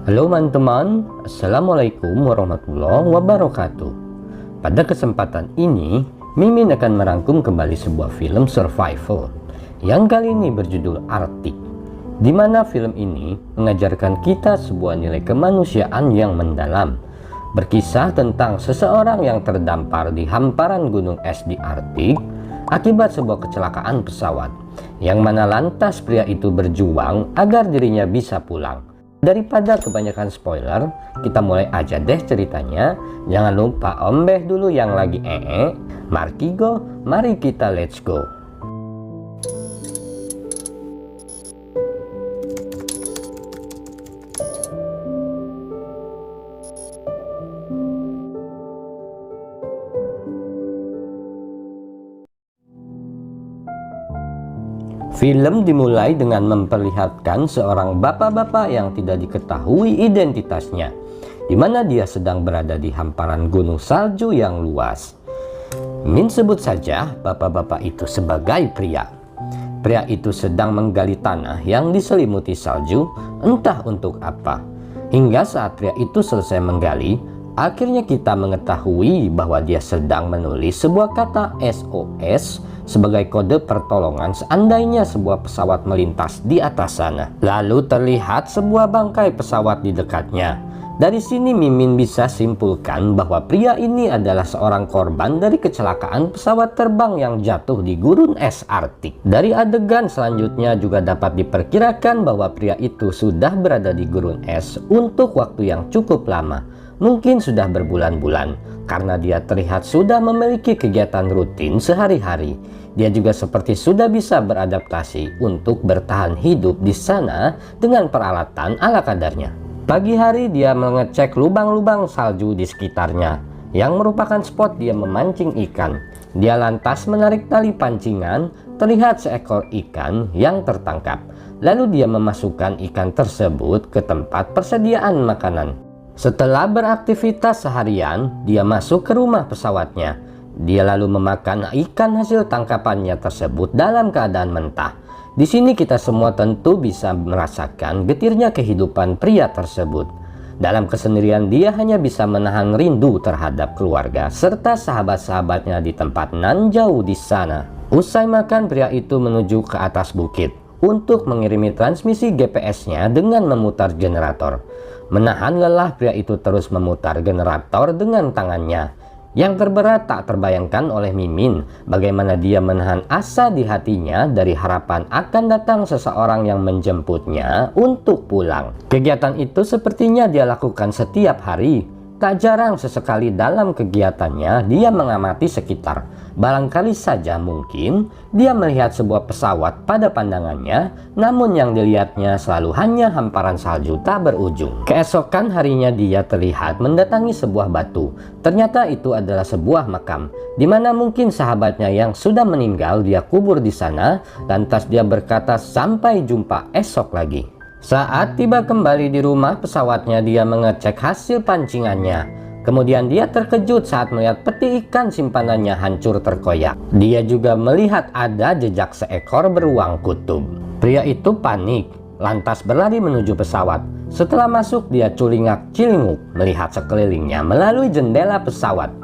Halo teman-teman, Assalamualaikum warahmatullahi wabarakatuh. Pada kesempatan ini, Mimin akan merangkum kembali sebuah film survival yang kali ini berjudul Arctic, di mana film ini mengajarkan kita sebuah nilai kemanusiaan yang mendalam, berkisah tentang seseorang yang terdampar di hamparan gunung es di Arktik akibat sebuah kecelakaan pesawat, yang mana lantas pria itu berjuang agar dirinya bisa pulang. Daripada kebanyakan spoiler, kita mulai aja deh ceritanya. Jangan lupa ombeh dulu yang lagi Markigo, mari kita let's go. Film dimulai dengan memperlihatkan seorang bapak-bapak yang tidak diketahui identitasnya, di mana dia sedang berada di hamparan gunung salju yang luas. Min sebut saja bapak-bapak itu sebagai pria. Pria itu sedang menggali tanah yang diselimuti salju, entah untuk apa. Hingga saat pria itu selesai menggali, akhirnya kita mengetahui bahwa dia sedang menulis sebuah kata SOS sebagai kode pertolongan seandainya sebuah pesawat melintas di atas sana. Lalu terlihat sebuah bangkai pesawat di dekatnya. Dari sini Mimin bisa simpulkan bahwa pria ini adalah seorang korban dari kecelakaan pesawat terbang yang jatuh di gurun es Arktik. Dari adegan selanjutnya juga dapat diperkirakan bahwa pria itu sudah berada di gurun es untuk waktu yang cukup lama. Mungkin sudah berbulan-bulan, karena dia terlihat sudah memiliki kegiatan rutin sehari-hari. Dia juga seperti sudah bisa beradaptasi untuk bertahan hidup di sana dengan peralatan ala kadarnya. Pagi hari dia mengecek lubang-lubang salju di sekitarnya, yang merupakan spot dia memancing ikan. Dia lantas menarik tali pancingan, terlihat seekor ikan yang tertangkap. Lalu dia memasukkan ikan tersebut ke tempat persediaan makanan. Setelah beraktivitas seharian, dia masuk ke rumah pesawatnya. Dia lalu memakan ikan hasil tangkapannya tersebut dalam keadaan mentah. Di sini kita semua tentu bisa merasakan getirnya kehidupan pria tersebut. Dalam kesendirian dia hanya bisa menahan rindu terhadap keluarga serta sahabat-sahabatnya di tempat nan jauh di sana. Usai makan, pria itu menuju ke atas bukit untuk mengirimi transmisi GPS-nya dengan memutar generator. Menahan lelah, pria itu terus memutar generator dengan tangannya. Yang terberat tak terbayangkan oleh Mimin bagaimana dia menahan asa di hatinya dari harapan akan datang seseorang yang menjemputnya untuk pulang. Kegiatan itu sepertinya dia lakukan setiap hari. Tak jarang sesekali dalam kegiatannya dia mengamati sekitar. Barangkali saja mungkin dia melihat sebuah pesawat pada pandangannya, namun yang dilihatnya selalu hanya hamparan salju tak berujung. Keesokan harinya dia terlihat mendatangi sebuah batu. Ternyata itu adalah sebuah makam, di mana mungkin sahabatnya yang sudah meninggal dia kubur di sana. Lantas dia berkata sampai jumpa esok lagi. Saat tiba kembali di rumah pesawatnya, dia mengecek hasil pancingannya. Kemudian dia terkejut saat melihat peti ikan simpanannya hancur terkoyak. Dia juga melihat ada jejak seekor beruang kutub. Pria itu panik, lantas berlari menuju pesawat. Setelah masuk, dia culingak-cilinguk melihat sekelilingnya melalui jendela pesawat,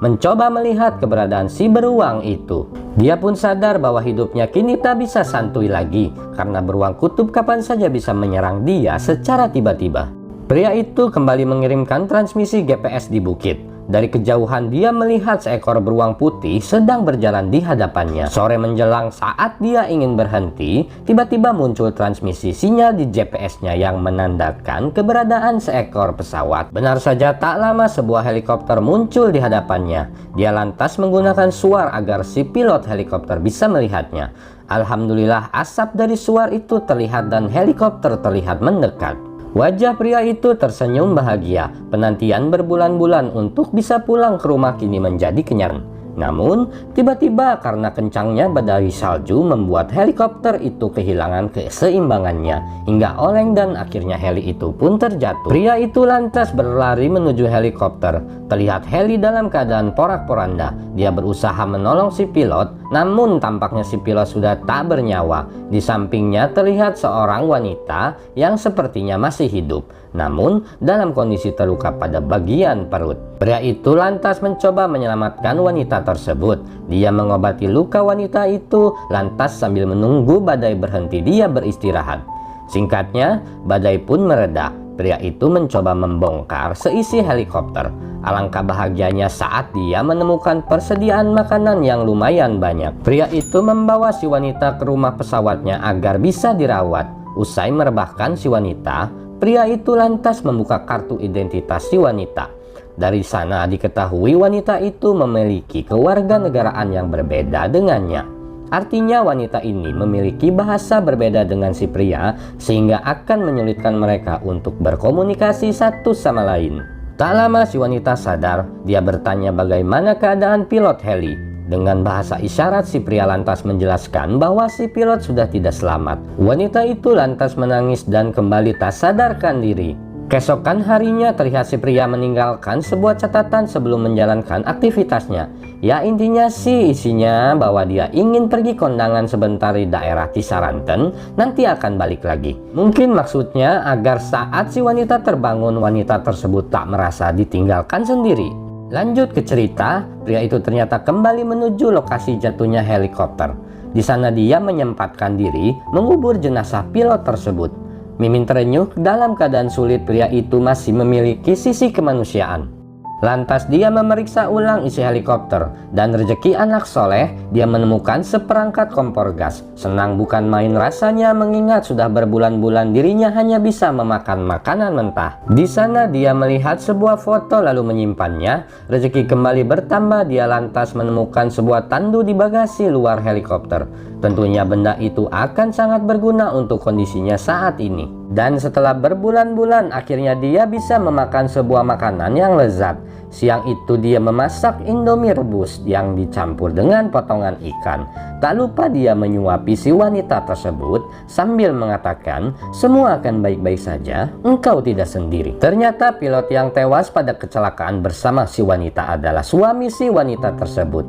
mencoba melihat keberadaan si beruang itu. Dia pun sadar bahwa hidupnya kini tak bisa santuy lagi, karena beruang kutub kapan saja bisa menyerang dia secara tiba-tiba. Pria itu kembali mengirimkan transmisi GPS di bukit. Dari kejauhan dia melihat seekor beruang putih sedang berjalan di hadapannya. Sore menjelang saat dia ingin berhenti, tiba-tiba muncul transmisi sinyal di GPS-nya yang menandakan keberadaan seekor pesawat. Benar saja, tak lama sebuah helikopter muncul di hadapannya. Dia lantas menggunakan suar agar si pilot helikopter bisa melihatnya. Alhamdulillah, asap dari suar itu terlihat dan helikopter terlihat mendekat. Wajah pria itu tersenyum bahagia. Penantian berbulan-bulan untuk bisa pulang ke rumah kini menjadi kenyataan. Namun, tiba-tiba karena kencangnya badai salju membuat helikopter itu kehilangan keseimbangannya hingga oleng dan akhirnya heli itu pun terjatuh. Pria itu lantas berlari menuju helikopter. Terlihat heli dalam keadaan porak-poranda. Dia berusaha menolong si pilot, Namun tampaknya si pilot sudah tak bernyawa. Di sampingnya terlihat seorang wanita yang sepertinya masih hidup, namun dalam kondisi terluka pada bagian perut. Pria itu lantas mencoba menyelamatkan wanita tersebut. Dia mengobati luka wanita itu, lantas sambil menunggu badai berhenti dia beristirahat. Singkatnya, badai pun mereda. Pria itu mencoba membongkar seisi helikopter. Alangkah bahagianya saat dia menemukan persediaan makanan yang lumayan banyak. Pria itu membawa si wanita ke rumah pesawatnya agar bisa dirawat. Usai merebahkan si wanita, pria itu lantas membuka kartu identitas si wanita. Dari sana diketahui wanita itu memiliki kewarganegaraan yang berbeda dengannya. Artinya wanita ini memiliki bahasa berbeda dengan si pria, sehingga akan menyulitkan mereka untuk berkomunikasi satu sama lain. Tak lama si wanita sadar. Dia bertanya bagaimana keadaan pilot heli. Dengan bahasa isyarat si pria lantas menjelaskan bahwa si pilot sudah tidak selamat. Wanita itu lantas menangis dan kembali tak sadarkan diri. Keesokan harinya terlihat si pria meninggalkan sebuah catatan sebelum menjalankan aktivitasnya. Ya intinya sih isinya bahwa dia ingin pergi kondangan sebentar di daerah Cisaranten, nanti akan balik lagi. Mungkin maksudnya agar saat si wanita terbangun, wanita tersebut tak merasa ditinggalkan sendiri. Lanjut ke cerita, pria itu ternyata kembali menuju lokasi jatuhnya helikopter. Di sana dia menyempatkan diri mengubur jenazah pilot tersebut. Mimin terenyuh, dalam keadaan sulit pria itu masih memiliki sisi kemanusiaan. Lantas dia memeriksa ulang isi helikopter, dan rezeki anak soleh dia menemukan seperangkat kompor gas. Senang bukan main rasanya mengingat sudah berbulan-bulan dirinya hanya bisa memakan makanan mentah. Di sana dia melihat sebuah foto lalu menyimpannya. Rezeki kembali bertambah, dia lantas menemukan sebuah tandu di bagasi luar helikopter. Tentunya benda itu akan sangat berguna untuk kondisinya saat ini. Dan setelah berbulan-bulan akhirnya dia bisa memakan sebuah makanan yang lezat. Siang itu dia memasak Indomie rebus yang dicampur dengan potongan ikan. Tak lupa dia menyuapi si wanita tersebut sambil mengatakan, "Semua akan baik-baik saja, engkau tidak sendiri." Ternyata pilot yang tewas pada kecelakaan bersama si wanita adalah suami si wanita tersebut.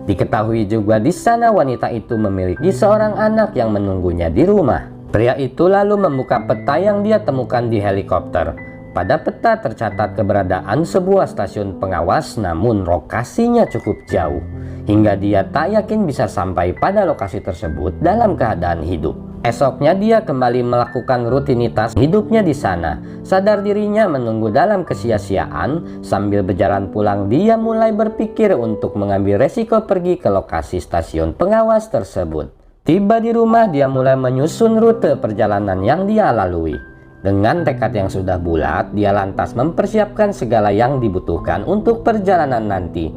Diketahui juga di sana wanita itu memiliki seorang anak yang menunggunya di rumah. Pria itu lalu membuka peta yang dia temukan di helikopter. Pada peta tercatat keberadaan sebuah stasiun pengawas, namun lokasinya cukup jauh, hingga dia tak yakin bisa sampai pada lokasi tersebut dalam keadaan hidup. Esoknya dia kembali melakukan rutinitas hidupnya di sana. Sadar dirinya menunggu dalam kesia-siaan, sambil berjalan pulang dia mulai berpikir untuk mengambil resiko pergi ke lokasi stasiun pengawas tersebut. Tiba di rumah dia mulai menyusun rute perjalanan yang dia lalui. Dengan tekad yang sudah bulat, dia lantas mempersiapkan segala yang dibutuhkan untuk perjalanan nanti.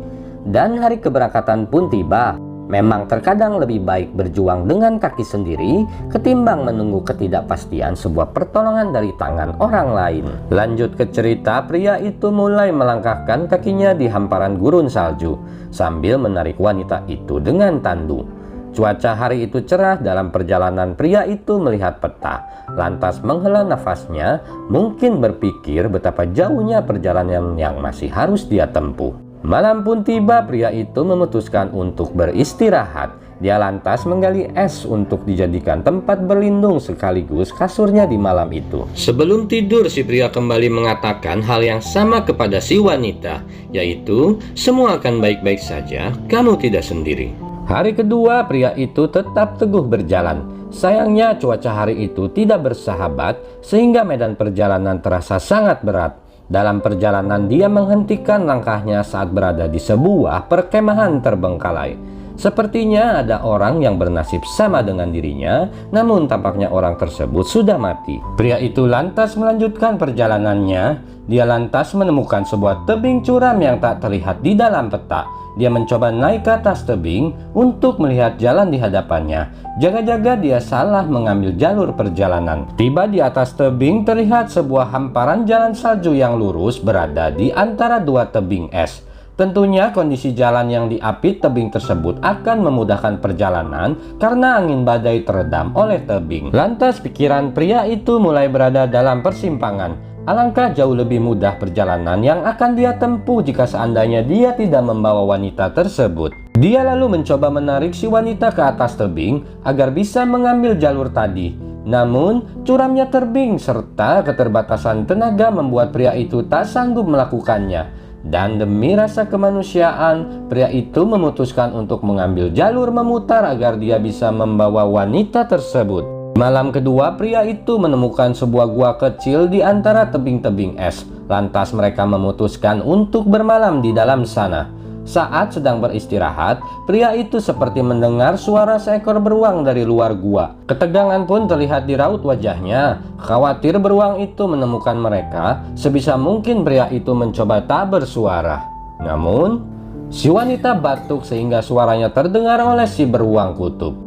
Dan hari keberangkatan pun tiba. Memang terkadang lebih baik berjuang dengan kaki sendiri ketimbang menunggu ketidakpastian sebuah pertolongan dari tangan orang lain. Lanjut ke cerita, pria itu mulai melangkahkan kakinya di hamparan gurun salju sambil menarik wanita itu dengan tandu. Cuaca hari itu cerah. Dalam perjalanan pria itu melihat peta, lantas menghela nafasnya, mungkin berpikir betapa jauhnya perjalanan yang masih harus dia tempuh. Malam pun tiba, pria itu memutuskan untuk beristirahat. Dia lantas menggali es untuk dijadikan tempat berlindung sekaligus kasurnya di malam itu. Sebelum tidur, si pria kembali mengatakan hal yang sama kepada si wanita, yaitu, "Semua akan baik-baik saja, kamu tidak sendiri." Hari kedua, pria itu tetap teguh berjalan. Sayangnya cuaca hari itu tidak bersahabat sehingga medan perjalanan terasa sangat berat. Dalam perjalanan dia menghentikan langkahnya saat berada di sebuah perkemahan terbengkalai. Sepertinya ada orang yang bernasib sama dengan dirinya, namun tampaknya orang tersebut sudah mati. Pria itu lantas melanjutkan perjalanannya. Dia lantas menemukan sebuah tebing curam yang tak terlihat di dalam peta. Dia mencoba naik ke atas tebing untuk melihat jalan di hadapannya. Jaga-jaga dia salah mengambil jalur perjalanan. Tiba di atas tebing terlihat sebuah hamparan jalan salju yang lurus berada di antara dua tebing es. Tentunya kondisi jalan yang diapit tebing tersebut akan memudahkan perjalanan karena angin badai teredam oleh tebing. Lantas pikiran pria itu mulai berada dalam persimpangan. Alangkah jauh lebih mudah perjalanan yang akan dia tempuh jika seandainya dia tidak membawa wanita tersebut. Dia lalu mencoba menarik si wanita ke atas tebing agar bisa mengambil jalur tadi. Namun, curamnya tebing serta keterbatasan tenaga membuat pria itu tak sanggup melakukannya. Dan demi rasa kemanusiaan, pria itu memutuskan untuk mengambil jalur memutar agar dia bisa membawa wanita tersebut. Malam kedua, pria itu menemukan sebuah gua kecil di antara tebing-tebing es. Lantas mereka memutuskan untuk bermalam di dalam sana. Saat sedang beristirahat, pria itu seperti mendengar suara seekor beruang dari luar gua. Ketegangan pun terlihat di raut wajahnya. Khawatir beruang itu menemukan mereka, sebisa mungkin pria itu mencoba tak bersuara. Namun, si wanita batuk sehingga suaranya terdengar oleh si beruang kutub.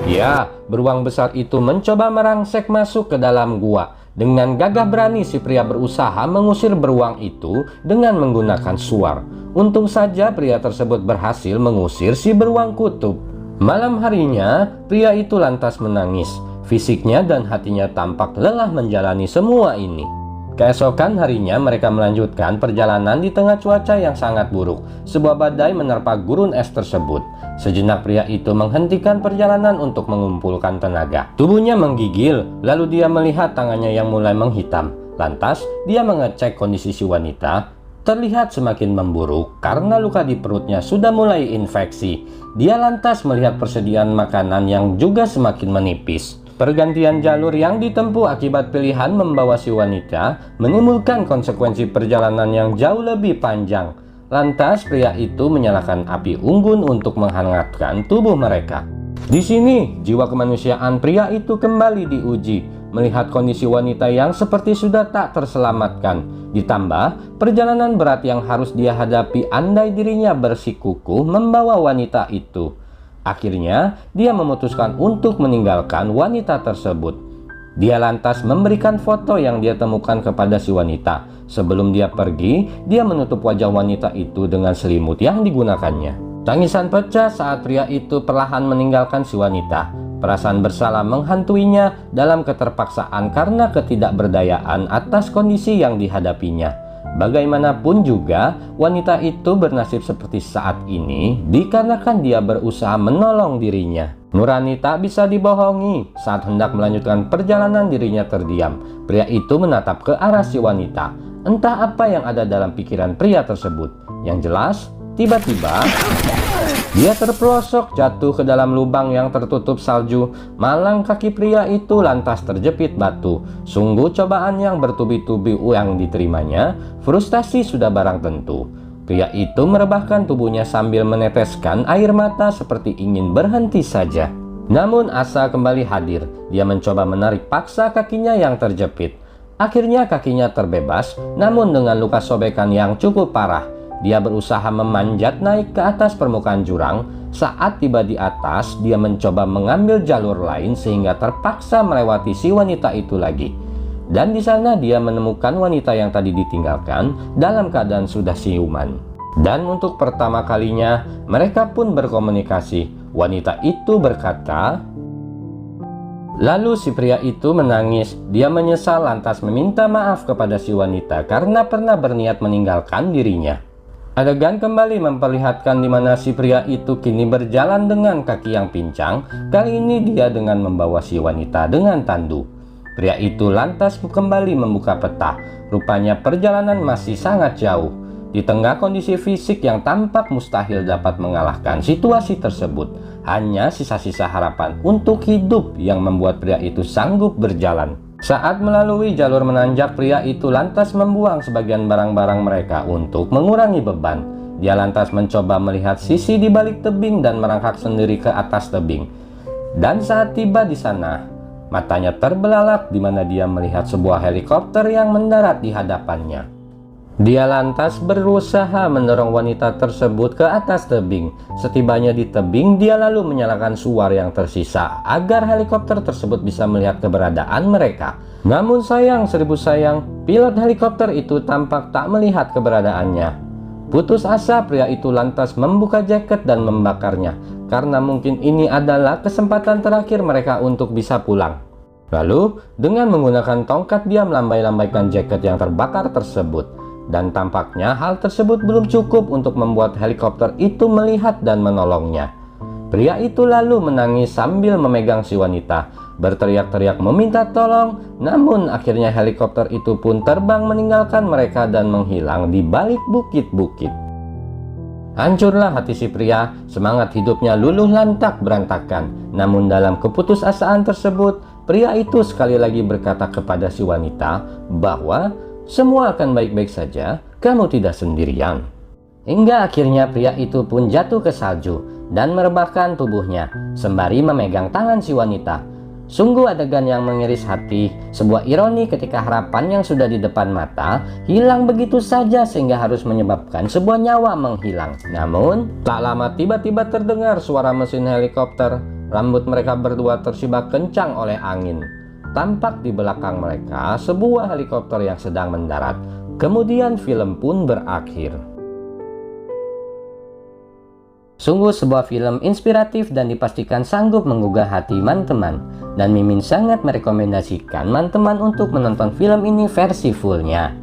Ya, beruang besar itu mencoba merangsek masuk ke dalam gua. Dengan gagah berani si pria berusaha mengusir beruang itu dengan menggunakan suar. Untung saja pria tersebut berhasil mengusir si beruang kutub. Malam harinya, pria itu lantas menangis. Fisiknya dan hatinya tampak lelah menjalani semua ini. Keesokan harinya mereka melanjutkan perjalanan di tengah cuaca yang sangat buruk. Sebuah badai menerpa gurun es tersebut. Sejenak pria itu menghentikan perjalanan untuk mengumpulkan tenaga. Tubuhnya menggigil, lalu dia melihat tangannya yang mulai menghitam. Lantas dia mengecek kondisi si wanita. Terlihat semakin memburuk karena luka di perutnya sudah mulai infeksi. Dia lantas melihat persediaan makanan yang juga semakin menipis. Pergantian jalur yang ditempuh akibat pilihan membawa si wanita menimbulkan konsekuensi perjalanan yang jauh lebih panjang. Lantas pria itu menyalakan api unggun untuk menghangatkan tubuh mereka. Di sini jiwa kemanusiaan pria itu kembali diuji. Melihat kondisi wanita yang seperti sudah tak terselamatkan, ditambah perjalanan berat yang harus dia hadapi andai dirinya bersikukuh membawa wanita itu. Akhirnya, dia memutuskan untuk meninggalkan wanita tersebut. Dia lantas memberikan foto yang dia temukan kepada si wanita. Sebelum dia pergi, dia menutup wajah wanita itu dengan selimut yang digunakannya. Tangisan pecah saat pria itu perlahan meninggalkan si wanita. Perasaan bersalah menghantuinya dalam keterpaksaan karena ketidakberdayaan atas kondisi yang dihadapinya. Bagaimanapun juga, wanita itu bernasib seperti saat ini dikarenakan dia berusaha menolong dirinya. Nurani tak bisa dibohongi. Saat hendak melanjutkan perjalanan, dirinya terdiam. Pria itu menatap ke arah si wanita. Entah apa yang ada dalam pikiran pria tersebut. Yang jelas, tiba-tiba dia terpelosok jatuh ke dalam lubang yang tertutup salju. Malang kaki pria itu lantas terjepit batu. Sungguh cobaan yang bertubi-tubi yang diterimanya. Frustasi sudah barang tentu. Pria itu merebahkan tubuhnya sambil meneteskan air mata seperti ingin berhenti saja. Namun asa kembali hadir. Dia mencoba menarik paksa kakinya yang terjepit. Akhirnya kakinya terbebas, namun dengan luka sobekan yang cukup parah. Dia berusaha memanjat naik ke atas permukaan jurang. Saat tiba di atas, dia mencoba mengambil jalur lain sehingga terpaksa melewati si wanita itu lagi. Dan di sana dia menemukan wanita yang tadi ditinggalkan dalam keadaan sudah siuman. Dan untuk pertama kalinya, mereka pun berkomunikasi. Wanita itu berkata, lalu si pria itu menangis. Dia menyesal lantas meminta maaf kepada si wanita karena pernah berniat meninggalkan dirinya. Adegan kembali memperlihatkan di mana si pria itu kini berjalan dengan kaki yang pincang. Kali ini dia dengan membawa si wanita dengan tandu. Pria itu lantas kembali membuka peta. Rupanya perjalanan masih sangat jauh. Di tengah kondisi fisik yang tampak mustahil dapat mengalahkan situasi tersebut, hanya sisa-sisa harapan untuk hidup yang membuat pria itu sanggup berjalan. Saat melalui jalur menanjak, pria itu lantas membuang sebagian barang-barang mereka untuk mengurangi beban. Dia lantas mencoba melihat sisi di balik tebing dan merangkak sendiri ke atas tebing. Dan saat tiba di sana, matanya terbelalak di mana dia melihat sebuah helikopter yang mendarat di hadapannya. Dia lantas berusaha mendorong wanita tersebut ke atas tebing. Setibanya di tebing, dia lalu menyalakan suar yang tersisa agar helikopter tersebut bisa melihat keberadaan mereka. Namun sayang seribu sayang, pilot helikopter itu tampak tak melihat keberadaannya. Putus asa, pria itu lantas membuka jaket dan membakarnya, karena mungkin ini adalah kesempatan terakhir mereka untuk bisa pulang. Lalu, dengan menggunakan tongkat dia melambai-lambaikan jaket yang terbakar tersebut. Dan tampaknya hal tersebut belum cukup untuk membuat helikopter itu melihat dan menolongnya. Pria itu lalu menangis sambil memegang si wanita, berteriak-teriak meminta tolong. Namun akhirnya helikopter itu pun terbang meninggalkan mereka dan menghilang di balik bukit-bukit. Hancurlah hati si pria, semangat hidupnya luluh lantak berantakan. Namun dalam keputusasaan tersebut, pria itu sekali lagi berkata kepada si wanita bahwa semua akan baik-baik saja, kamu tidak sendirian. Hingga akhirnya pria itu pun jatuh ke salju dan merebahkan tubuhnya sembari memegang tangan si wanita. Sungguh adegan yang mengiris hati, sebuah ironi ketika harapan yang sudah di depan mata hilang begitu saja sehingga harus menyebabkan sebuah nyawa menghilang. Namun, tak lama tiba-tiba terdengar suara mesin helikopter. Rambut mereka berdua tersibak kencang oleh angin. Tampak di belakang mereka sebuah helikopter yang sedang mendarat. Kemudian film pun berakhir. Sungguh sebuah film inspiratif dan dipastikan sanggup menggugah hati teman-teman. Dan Mimin sangat merekomendasikan teman-teman untuk menonton film ini versi fullnya.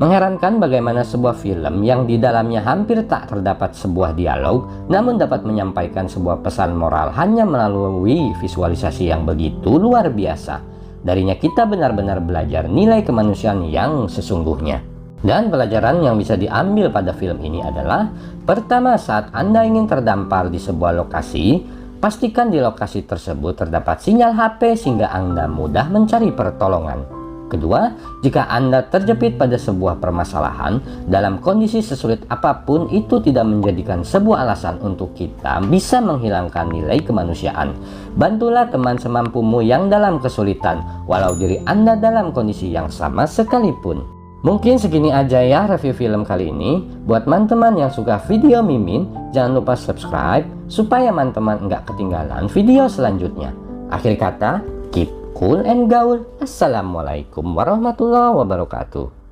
Mengherankan bagaimana sebuah film yang di dalamnya hampir tak terdapat sebuah dialog, namun dapat menyampaikan sebuah pesan moral hanya melalui visualisasi yang begitu luar biasa. Darinya kita benar-benar belajar nilai kemanusiaan yang sesungguhnya. Dan pelajaran yang bisa diambil pada film ini adalah: pertama, saat Anda ingin terdampar di sebuah lokasi, pastikan di lokasi tersebut terdapat sinyal HP sehingga Anda mudah mencari pertolongan. Kedua, jika Anda terjepit pada sebuah permasalahan dalam kondisi sesulit apapun, itu tidak menjadikan sebuah alasan untuk kita bisa menghilangkan nilai kemanusiaan. Bantulah teman semampumu yang dalam kesulitan, walau diri Anda dalam kondisi yang sama sekalipun. Mungkin segini aja ya review film kali ini. Buat teman-teman yang suka video Mimin, jangan lupa subscribe supaya teman-teman nggak ketinggalan video selanjutnya. Akhir kata, keep cool and gaul. Assalamualaikum warahmatullahi wabarakatuh.